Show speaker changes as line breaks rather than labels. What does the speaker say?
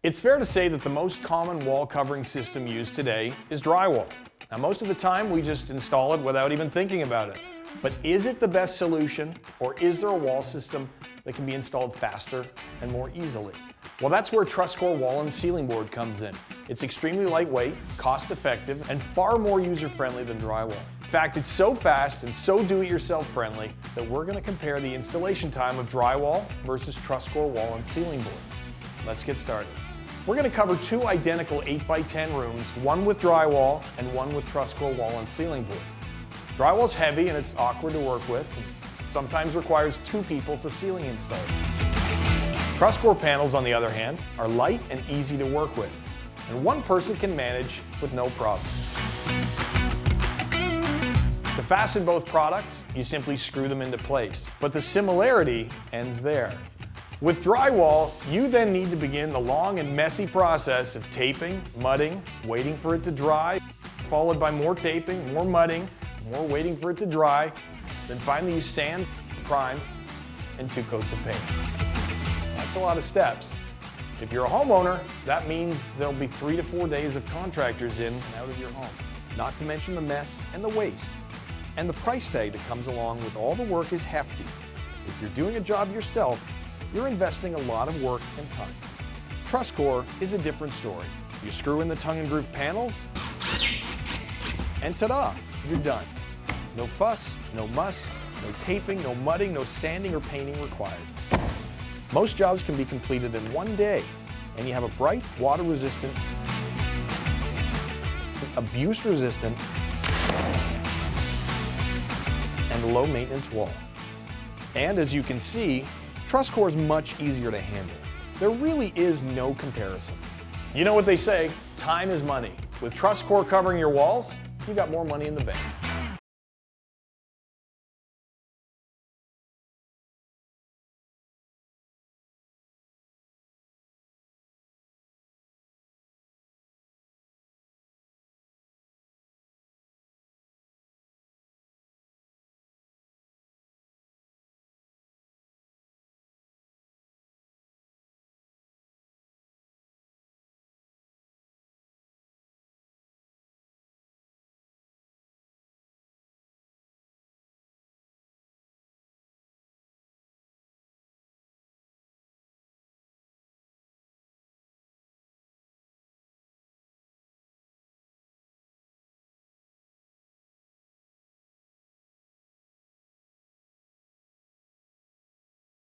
It's fair to say that the most common wall covering system used today is drywall. Now, most of the time we just install it without even thinking about it. But is it the best solution, or is there a wall system that can be installed faster and more easily? Well, that's where Truss-core Wall and Ceiling Board comes in. It's extremely lightweight, cost-effective, and far more user-friendly than drywall. In fact, it's so fast and so do-it-yourself friendly that we're going to compare the installation time of drywall versus Truss-core Wall and Ceiling Board. Let's get started. We're going to cover two identical 8x10 rooms, one with drywall and one with Truss-core Wall and Ceiling Board. Drywall's heavy and it's awkward to work with, and sometimes requires two people for ceiling installs. Truss-core panels, on the other hand, are light and easy to work with, and one person can manage with no problem. To fasten both products, you simply screw them into place, but the similarity ends there. With drywall, you then need to begin the long and messy process of taping, mudding, waiting for it to dry, followed by more taping, more mudding, more waiting for it to dry, then finally you sand, prime, and 2 coats of paint. That's a lot of steps. If you're a homeowner, that means there'll be 3 to 4 days of contractors in and out of your home. Not to mention the mess and the waste. And the price tag that comes along with all the work is hefty. If you're doing a job yourself, you're investing a lot of work and time. Truss-core is a different story. You screw in the tongue and groove panels, and ta-da, you're done. No fuss, no muss, no taping, no mudding, no sanding or painting required. Most jobs can be completed in one day, and you have a bright, water-resistant, abuse-resistant, and low-maintenance wall. And as you can see, Truss-core is much easier to handle. There really is no comparison. You know what they say, time is money. With Truss-core covering your walls, you got more money in the bank.